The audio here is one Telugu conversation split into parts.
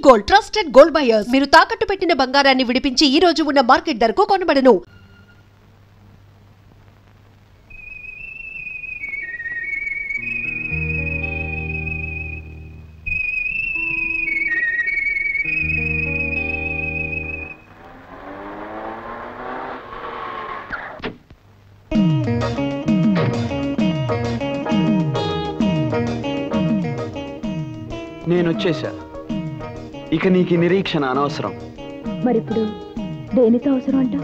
Gold, trusted gold buyers. మీరు తాకట్టు పెట్టిన బంగారాన్ని విడిపించి ఈ రోజు ఉన్న మార్కెట్ ధరకు కొనబడను. నేను వచ్చేసా. ఇక నీకు నిరీక్షణ అనవసరం. మరిప్పుడు దేనితో అవసరం అంట?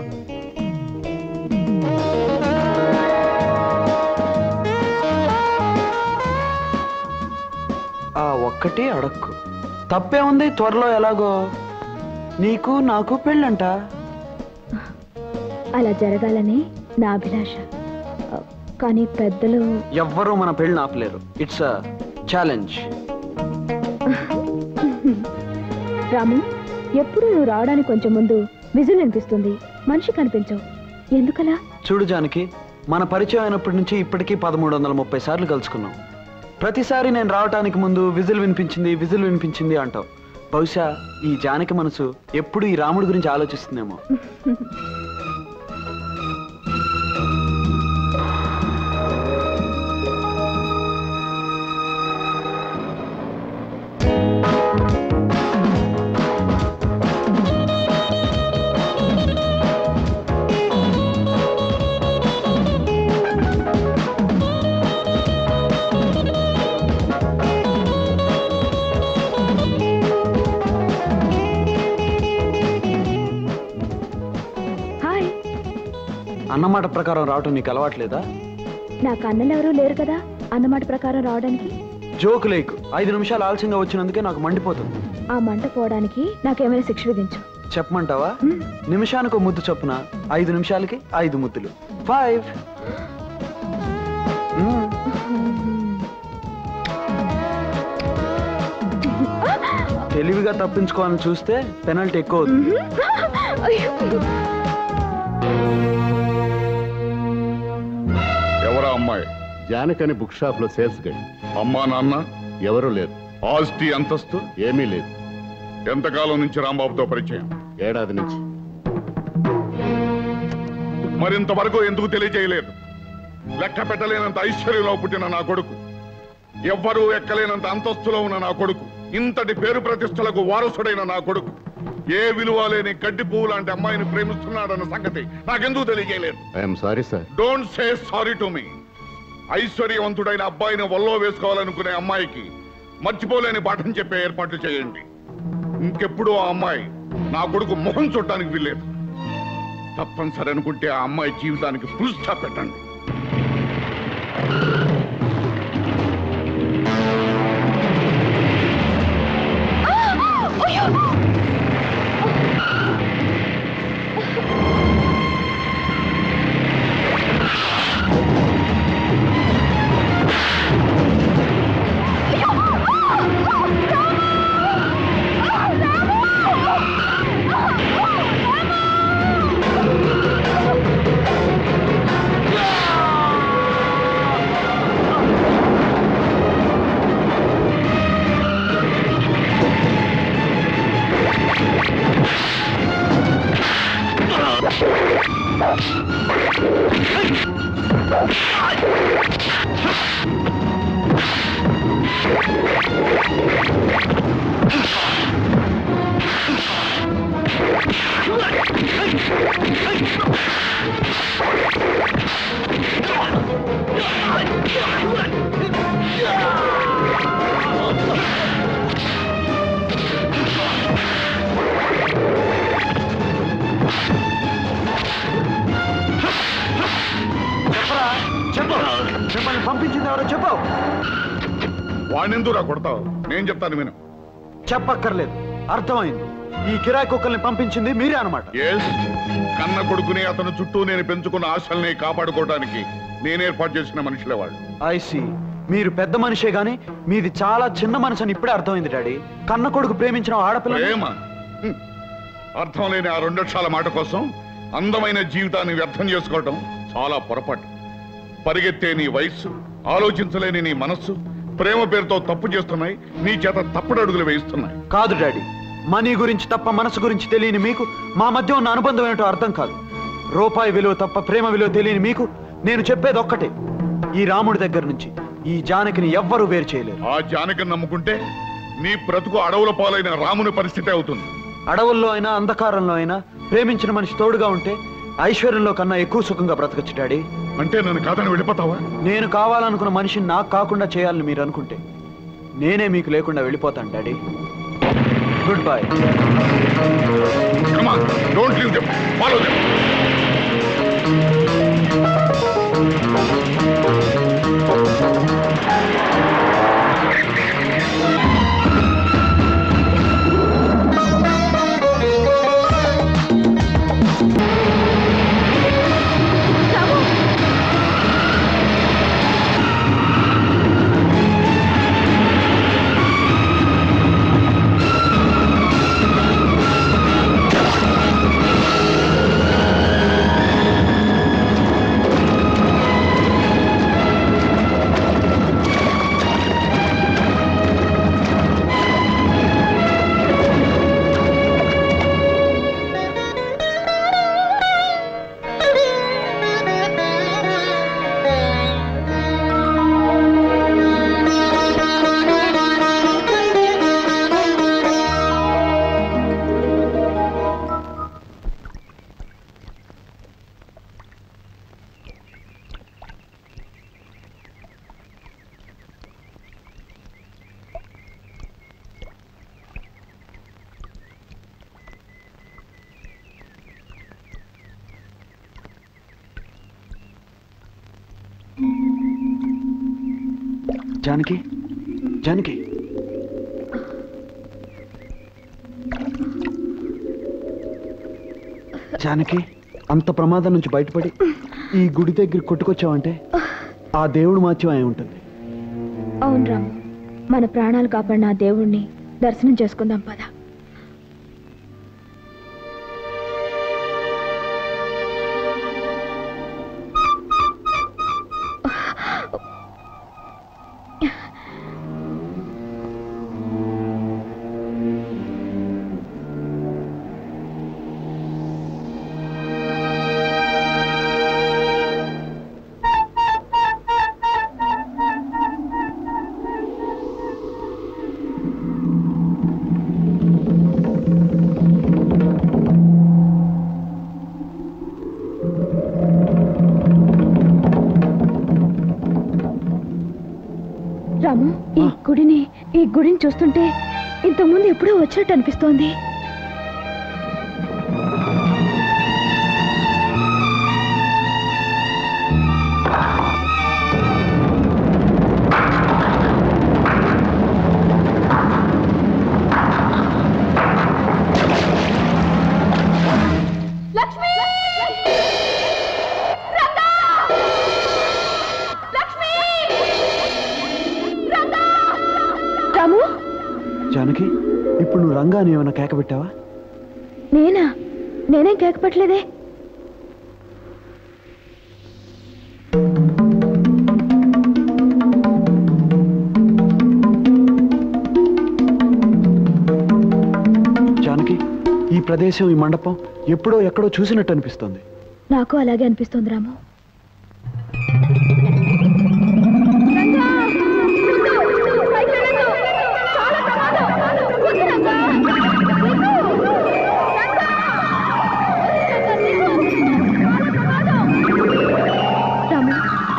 ఆ ఒక్కటే అడక్కు. తప్పే ఉంది. త్వరలో ఎలాగో నీకు నాకు పెళ్ళంట. అలా జరగాలని నా అభిలాష. కానీ పెద్దలు ఎవ్వరూ మన పెళ్ళి ఆపలేరు. It's a challenge. రాము, ఎప్పుడు నువ్వు రావడానికి కొంచెం ముందు విజిల్ అనిపిస్తుంది, మనిషి కనిపించవు. ఎందుకలా? చూడు జానకి, మన పరిచయం అయినప్పటి నుంచి ఇప్పటికీ 1330 సార్లు కలుసుకున్నాం. ప్రతిసారి నేను రావటానికి ముందు విజిల్ వినిపించింది అంటావు. బహుశా ఈ జానకి మనసు ఎప్పుడు ఈ రాముడి గురించి ఆలోచిస్తుందేమో. అన్నమాట ప్రకారం రావటం నీకు అలవాట్లేదా? నాకు అన్నలు ఎవరూ లేరు కదా అన్నమాట ప్రకారం రావడానికి. జోకు లేకు. 5 నిమిషాలు ఆలస్యంగా వచ్చినందుకే నాకు మండిపోతుంది. ఆ మంట పోవడానికి నాకేమైనా శిక్ష విధించు. చెప్పమంటావా? నిమిషానికి ముద్దు చొప్పున 5 నిమిషాలకి 5 ముద్దులు. 5. తెలివిగా తప్పించుకోవాలని చూస్తే పెనల్టీ ఎక్కువ అవుతుంది. ఎవరా అమ్మాయి? జానకని బుక్ షాప్ లో సేల్స్ గైడ్. అమ్మా నాన్న ఎవరూ లేరు. ఆస్తి అంతస్తు ఏమీ లేదు. ఎంతకాలం నుంచి రాంబాబుతో పరిచయం? ఏడాది నుంచి. మరింతవరకు ఎందుకు తెలియజేయలేదు? లెక్క పెట్టలేనంత ఐశ్వర్యంలో పుట్టిన నా కొడుకు, ఎవ్వరూ ఎక్కలేనంత అంతస్తులో ఉన్న నా కొడుకు, ఇంతటి పేరు ప్రతిష్టలకు వారసుడైన నా కొడుకు ఏ విలువ లేని గడ్డి పువ్వు లాంటి అమ్మాయిని ప్రేమిస్తున్నాడన్న సంగతి నాకెందుకు తెలియజేయలేదు? I'm sorry sir. Don't say sorry to me. ఐశ్వర్యవంతుడైన అబ్బాయిని వల్లో వేసుకోవాలనుకునే అమ్మాయికి మర్చిపోలేని పాఠం చెప్పే ఏర్పాట్లు చేయండి. ఇంకెప్పుడు ఆ అమ్మాయి నా కొడుకు మొహం చూడటానికి వీల్లేదు. తప్పనిసరి అనుకుంటే ఆ అమ్మాయి జీవితానికి ఫుల్ స్టాప్ పెట్టండి. పంపించింది ఎవరో చెప్పు. వాణ్ణెందురా కొడతావు? నేను చెప్తాను విను. చెప్పక్కర్లేదు, అర్థమైంది. ఈ కిరాయి కుక్కల్ని పంపించింది మీరే అన్నమాట. కన్న కొడుకుని అతను చుట్టూ నేను పెంచుకున్న ఆశల్ని కాపాడుకోవడానికి నేను ఏర్పాటు చేసిన మనుషులే వాళ్ళు. ఐసి, మీరు పెద్ద మనిషే గాని మీది చాలా చిన్న మనసు అని ఇప్పుడే అర్థమైంది డాడీ. కన్న కొడుకు ప్రేమించిన ఆడపిల్ల ప్రేమ అర్థం లేని ఆ 2 అక్షరాల మాట కోసం అందమైన జీవితాన్ని వ్యర్థం చేసుకోవటం చాలా పొరపాటు. పరిగెత్తే నీ వయస్సు, ఆలోచించలేని నీ మనస్సు ప్రేమ పేరుతో తప్పు చేస్తున్నాయి, నీ చేత తప్పుడు అడుగులు వేయిస్తున్నాయి. కాదు డాడీ, మనీ గురించి తప్ప మనసు గురించి తెలియని మీకు మా మధ్య ఉన్న అనుబంధం ఏంటో అర్థం కాదు. రూపాయి విలువ తప్ప ప్రేమ విలువ తెలియని మీకు నేను చెప్పేది ఒక్కటే, ఈ రాముడి దగ్గర నుంచి ఈ జానకిని ఎవ్వరూ వేరు చేయలేరు. ఆ జానకిని నమ్ముకుంటే నీ బ్రతుకు అడవుల పాలైన రాముని పరిస్థితి అవుతుంది. అడవుల్లో అయినా అంధకారంలో అయినా ప్రేమించిన మనిషి తోడుగా ఉంటే ఐశ్వర్యంలో కన్నా ఎక్కువ సుఖంగా బ్రతకచ్చు డాడీ. అంటే నన్ను కాదని వెళ్ళిపోతావా? నేను కావాలనుకున్న మనిషిని నాకు కాకుండా చేయాలని మీరు అనుకుంటే నేనే మీకు లేకుండా వెళ్ళిపోతాను daddy. Good bye. Come on, don't leave them. Follow them. Janaki, Janaki, Janaki, అంత ప్రమాదం నుంచి బయటపడి ఈ గుడి దగ్గర కొట్టుకొచ్చావంటే ఆ దేవుడు మాత్యం అయి ఉంటుంది. అవును రాము, మన ప్రాణాలు కాపాడిన ఆ దేవుణ్ణి దర్శనం చేసుకుందాం పద. రాము, ఈ గుడిని చూస్తుంటే ఇంతకుముందు ఎప్పుడో వచ్చినట్టు అనిపిస్తోంది. జానకి, ఇప్పుడు నువ్వు రంగాని ఏమైనా కేక పెట్టావా? నేనేం కేక పెట్టలేదే. జానకి, ఈ ప్రదేశం, ఈ మండపం ఎప్పుడో ఎక్కడో చూసినట్టు అనిపిస్తోంది. నాకు అలాగే అనిపిస్తోంది రాము.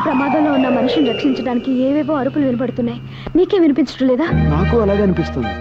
ప్రమాదంలో ఉన్న మనిషిని రక్షించడానికి ఏవేవో అరుపులు వినపడుతున్నాయి. నీకే వినిపించడం లేదా? నాకు అలాగే అనిపిస్తుంది.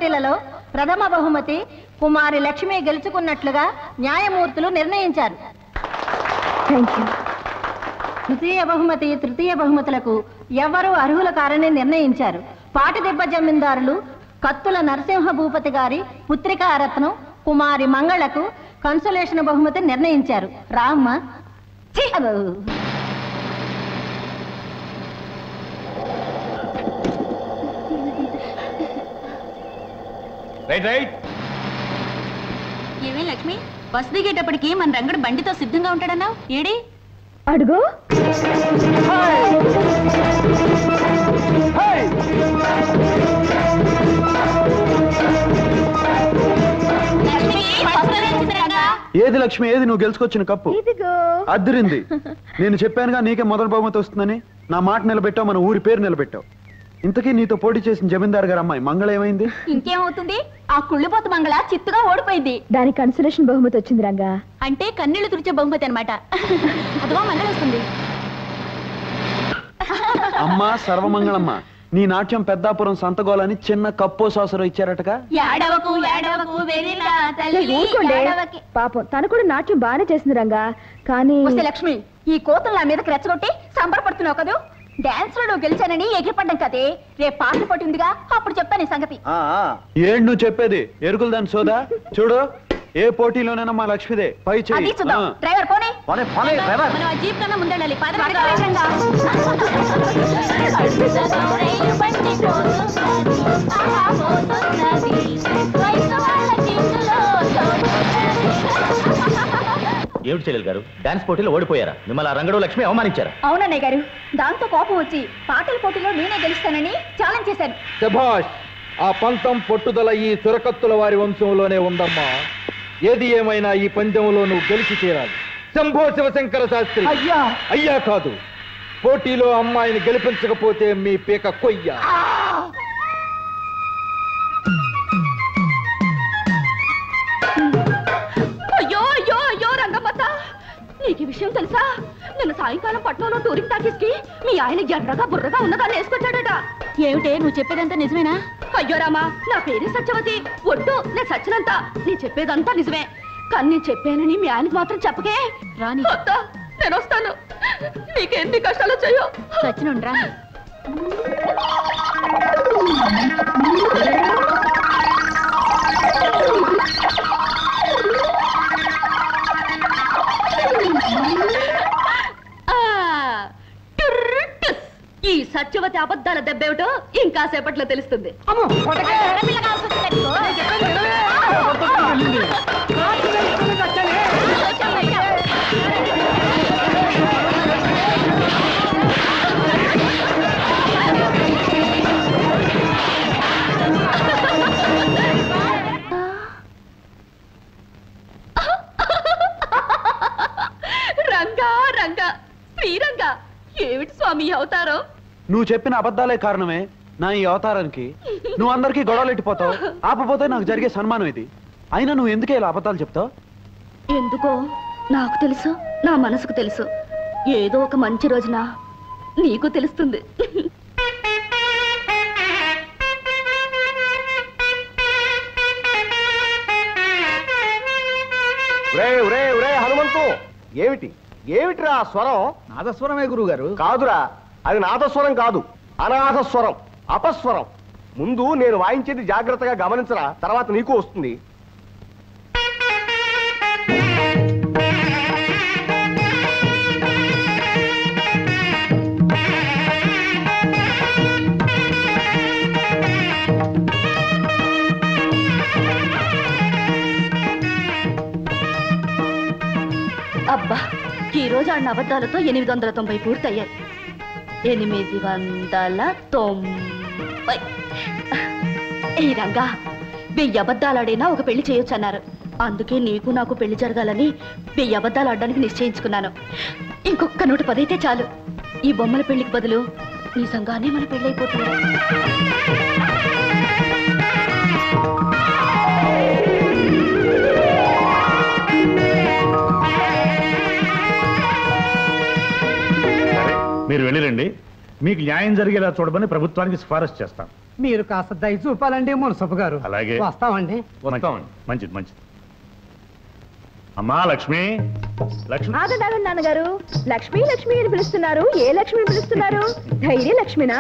పోటీలలో ప్రథమ బహుమతి కుమారి లక్ష్మి గెలుచుకున్నట్లుగా న్యాయమూర్తులు నిర్ణయించారు. ద్వితీయ బహుమతి తృతీయ బహుమతులకు ఎవరు అర్హుల కారని నిర్ణయించారు. పాటిదెబ్బ జమీందారులు కత్తుల నరసింహ భూపతి గారి పుత్రికారత్నం కుమారి మంగళకు కన్సలేషన్ బహుమతి నిర్ణయించారు. రామ్మ ఏమే లక్ష్మి, బస్ దిగేటప్పటికి మన రంగడు బండితో సిద్ధంగా ఉంటాడన్నావు, ఏడి అడుగు. ఏది లక్ష్మి, ఏది నువ్వు గెలుచుకొచ్చిన కప్పు? అద్దరింది. నేను చెప్పానుగా నీకే మొదటి బహుమతి వస్తుందని. నా మాట నిలబెట్టావు, మన ఊరి పేరు నిలబెట్టావు. ఇంతకీ నీతో పోటీ చేసిన జమీందార్ గారు అమ్మాయి మంగళ ఏమైంది? ఇంకేమవుతుంది, ఆ కుళ్ళిపోత మంగళ చిత్తుగా ఓడిపోయింది. దానికి కన్సలేషన్ బహుమతి వచ్చింది రంగా. అంటే కన్నీళ్లు తుడిచే బహుమతి అనమాట. అదిగో మంగళ వస్తుంది. అమ్మా సర్వమంగళమ్మ, నీ నాట్యం పెద్దాపురం సంతగోలని చిన్న కప్పో సాసరో ఇచ్చారటగా. పాపం తను కూడా నాట్యం బాగానే చేసింది రంగా. కానీ లక్ష్మి, ఈ కోతలు నా మీదకి రెచ్చగొట్టి సంబరపడుతున్నావు కదా. డాన్స్ లో నువ్వు గెలిచానని ఎగిరిపడ్డం కదే. రేపు పాటలు పట్టి ఉందిగా, అప్పుడు చెప్తాను ఈ సంగతి. ఏంటి నువ్వు చెప్పేది? ఎరుకులు దాని సోదా. చూడు, ఏ పోటీలోనైనా మా లక్ష్మిదే పై చెయ్యి. డ్రైవర్ పోనీ, మనం ఆ జీప్ కన్నా ముందెళ్ళాలి. ఏమిటి చెల్లెలు గారు, డాన్స్ పోటీలో ఓడిపోయారా? మిమ్మల్ని రంగడు లక్ష్మి అవమానించారా? అవునన్నయ్య గారు, దాంతో కోపం వచ్చి పాటల పోటీలో నేనే గెలుస్తానని ఛాలెంజ్ చేశాను. శభాష్! ఆ పంతం పట్టుదల ఈ చురకత్తుల వారి వంశంలోనే ఉందమ్మా. ఏది ఏమైనా ఈ పందెంలో నువ్వు గెలిచి తీరాలి. శంభో శివశంకర శాస్త్రి. అయ్యా అయ్యా కాదు, పోటీలో అమ్మాయిని గెలిపించకపోతే మీ పీక కొయ్య. అయ్యో అయ్యో అయ్యో రంగమ్మత్త, నీకు విషయం తెలుసా? నిన్న సాయంకాలం పట్నంలో టూరింగ్ టాకీస్కి మీ ఆయన ఎర్రగా బుర్రగా ఉన్నదాన్ని వేసుకొచ్చాడట. ఏమిటే నువ్వు చెప్పేదంతా నిజమేనా? అయ్యో రామా, నా పేరు సత్యవతి. ఒడ్డు నేను సచ్చినంత. నీ చెప్పేదంతా నిజమే, కానీ నేను చెప్పానని మీ ఆయనకు మాత్రం చెప్పకే. రాని నేను వస్తాను, నీకెన్ని కష్టాలు వచ్చాయో. సచ్చినుండ్రా. ఈ సత్యవతి అబద్ధాల దెబ్బేమిటో ఇంకా సేపట్లో తెలుస్తుంది. రంగా రంగా శ్రీరంగా, ఏమిటి స్వామి అవతారం? నువ్వు చెప్పిన అబద్ధాలే కారణమే నా ఈ అవతారానికి. నువ్వు అందరికీ గొడవలు ఎట్టిపోతావు, ఆపపోతే నాకు జరిగే సన్మానం ఇది. అయినా నువ్వు ఎందుకే ఇలా అబద్ధాలు చెప్తావు? ఎందుకో నాకు తెలుసు, నా మనసుకు తెలుసు. ఏదో ఒక మంచి రోజున నీకు తెలుస్తుంది. హనుమంతు, ఏమిటిరా ఆ స్వరం? నాదస్వరమే గురువు గారు. కాదురా, అది నాదస్వరం కాదు, అనాథస్వరం, అపస్వరం. ముందు నేను వాయించేది జాగ్రత్తగా గమనించరా, తర్వాత నీకు వస్తుంది. అబ్బా, ఈ రోజు ఆడిన అబద్ధాలతో 890 పూర్తయ్యాయి. 890. ఈ రంగా, 1000 అబద్ధాలాడైనా ఒక పెళ్లి చేయొచ్చు అన్నారు. అందుకే నీకు నాకు పెళ్లి జరగాలని 1000 అబద్ధాలు ఆడడానికి నిశ్చయించుకున్నాను. ఇంకొక 110 అయితే చాలు. ఈ బొమ్మల పెళ్లికి బదులు నిజంగానే మన పెళ్ళైపోతుంది. మీరు వెళ్ళిరండి. మీకు న్యాయం జరిగేలా చూడమని ప్రభుత్వానికి సిఫారసు చేస్తాం. మీరు కాస్త దయ చూపాలండి మునసబు గారు. అలాగే వస్తామండి. మంచిది మంచిది. అమ్మా లక్ష్మి, లక్ష్మి. ఆగండి నాన్నగారు, లక్ష్మి లక్ష్మి అని పిలుస్తున్నారు. ఏ లక్ష్మి పిలుస్తున్నారు? ధైర్య లక్ష్మినా,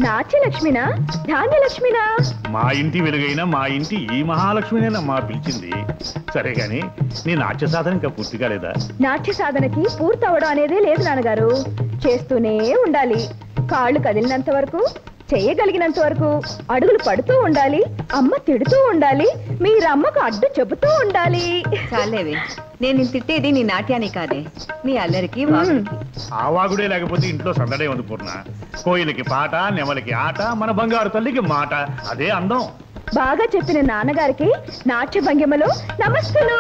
నాట్య లక్ష్మినా, ధాన్య లక్ష్మినా? మా ఇంటి వెలుగైన మా ఇంటి ఈ మహాలక్ష్మినేనమ్మా పిలిచింది. సరే గాని నీ నాట్య సాధన ఇంకా పూర్తి కాలేదా? నాట్య సాధనకి పూర్తవడం అనేదే లేదు నాన్నగారు. చేస్తూనే ఉండాలి. కాళ్ళు కదిలినంత వరకు, చేయగలిగినంత వరకు అడుగులు పడుతూ ఉండాలి. అమ్మ తిడుతూ ఉండాలి, మీరమ్మకు అడ్డు చెబుతూ ఉండాలి. చాలేవే, నేను తిట్టేది నీ నాట్యాన్ని కాదే, నీ అల్లరికి వాగుడికి. ఆ వాగుడే లేకపోతే ఇంట్లో సందడే ఉంది పూర్ణ. కోయిలకి పాట, నెమలికి ఆట, మన బంగారు తల్లికి మాట. అదే అందం. బాగా చెప్పిన నాన్నగారికి నాట్య భంగిమలో నమస్తులు.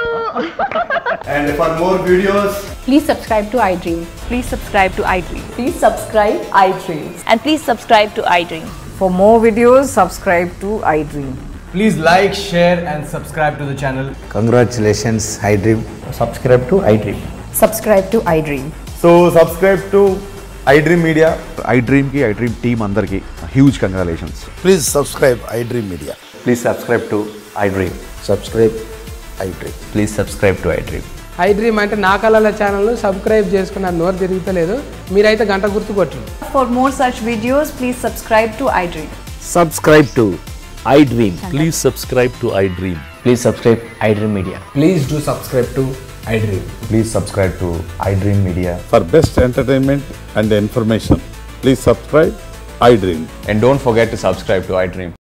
And for more videos, Please subscribe to iDream. Please subscribe to iDream. Please subscribe iDream. And please subscribe to iDream. For more videos, subscribe to iDream. please like, share and subscribe to the channel. Congratulations, iDream. Subscribe to iDream. Subscribe to iDream. So subscribe to iDream Media. iDream ki iDream team andarki huge congratulations. Please subscribe iDream Media. Please subscribe to iDream. Subscribe iDream. Please subscribe to iDream. iDream అంటే నా కళల ఛానల్ సబ్స్క్రైబ్ చేసుకున్న నోరు తిరుగుతలేదు. మీరైతే గంట గుర్తు కొట్టండి. For more such videos, please subscribe to iDream. Subscribe to iDream. Please subscribe to iDream. Please subscribe iDream Media. Please do subscribe to iDream. Please subscribe to iDream Media. For best entertainment and information, please subscribe iDream. And don't forget to subscribe to iDream.